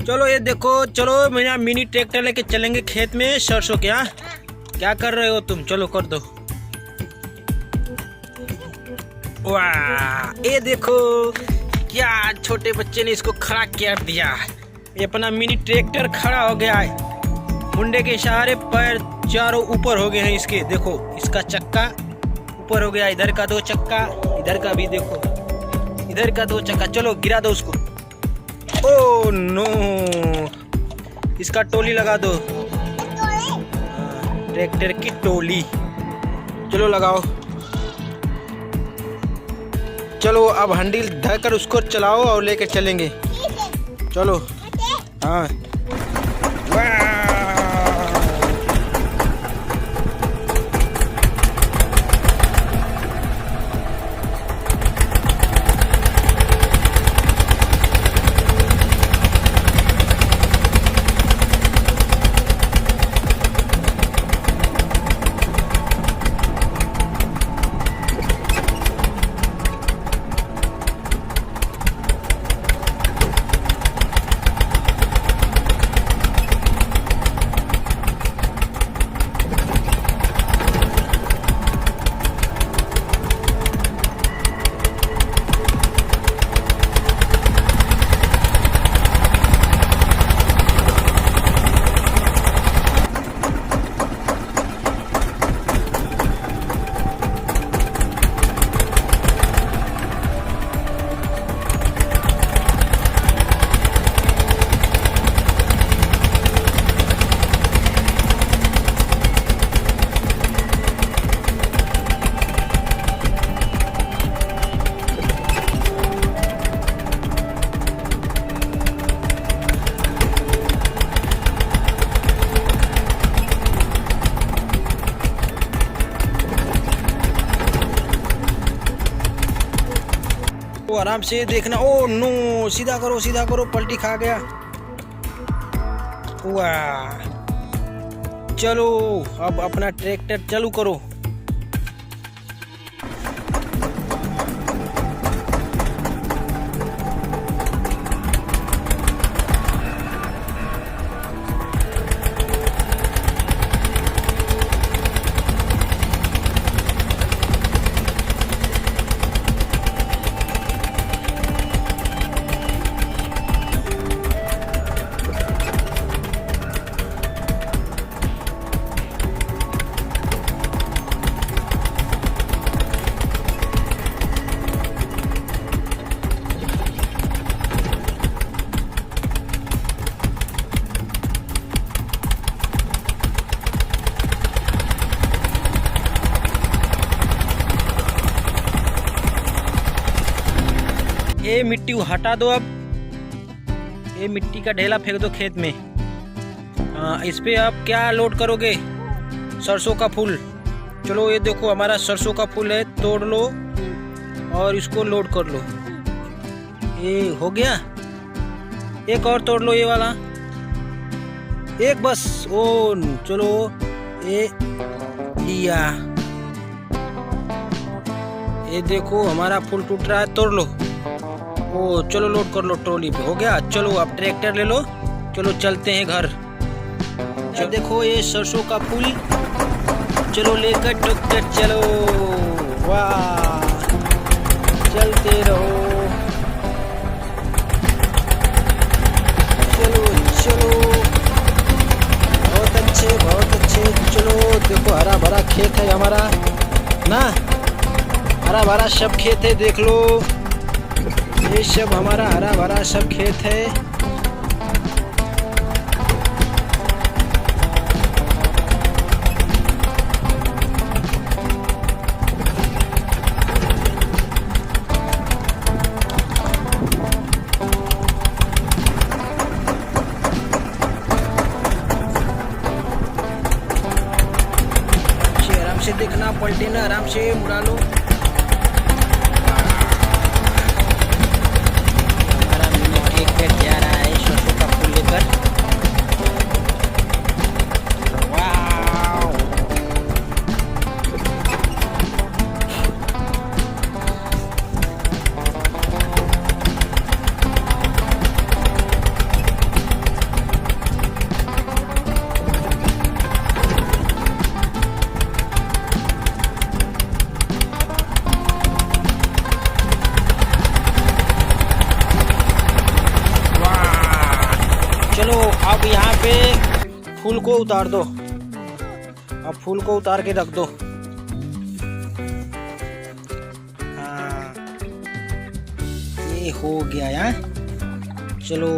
चलो ये देखो, चलो मेरा मिनी ट्रैक्टर लेके चलेंगे खेत में सरसों के। यहाँ क्या कर रहे हो तुम? चलो कर दो। वाह, ये देखो क्या छोटे बच्चे ने इसको खड़ा कर दिया। ये अपना मिनी ट्रैक्टर खड़ा हो गया है। मुंडे के सहारे पैर चारों ऊपर हो गए हैं इसके। देखो इसका चक्का ऊपर हो गया, इधर का दो चक्का, इधर का भी देखो, इधर का दो चक्का। चलो गिरा दो उसको। ओह नो, इसका टोली लगा दो, ट्रैक्टर की टोली। चलो लगाओ। चलो अब हैंडल धरकर उसको चलाओ और लेकर चलेंगे। चलो। हाँ वो आराम से देखना। ओ नो, सीधा करो, पलटी खा गया। वाह, चलो अब अपना ट्रैक्टर चालू करो। ये मिट्टी हटा दो। अब ये मिट्टी का ढेला फेंक दो खेत में। इस पे आप क्या लोड करोगे? सरसों का फूल। चलो ये देखो हमारा सरसों का फूल है, तोड़ लो और इसको लोड कर लो। ये हो गया। एक और तोड़ लो, ये वाला एक बस। ओ चलो ये लिया। ये देखो हमारा फूल टूट रहा है, तोड़ लो। ओ चलो लोड कर लो ट्रॉली पे। हो गया। चलो अब ट्रैक्टर ले लो, चलो चलते हैं घर। देखो ये सरसों का फूल, चलो लेकर ट्रैक्टर चलो। वाह, चलते रहो। चलो चलो, बहुत अच्छे। चलो देखो हरा भरा खेत है हमारा ना, हरा भरा सब खेत है। देख लो ये सब हमारा हरा भरा सब खेत है। आराम से देखना, पलटे ना, आराम से मुड़ा लो। जा रहा है सरसों का फूल लेकर। वाव, चलो अब यहाँ पे फूल को उतार दो। अब फूल को उतार के रख दो। हाँ, ये हो गया यार। चलो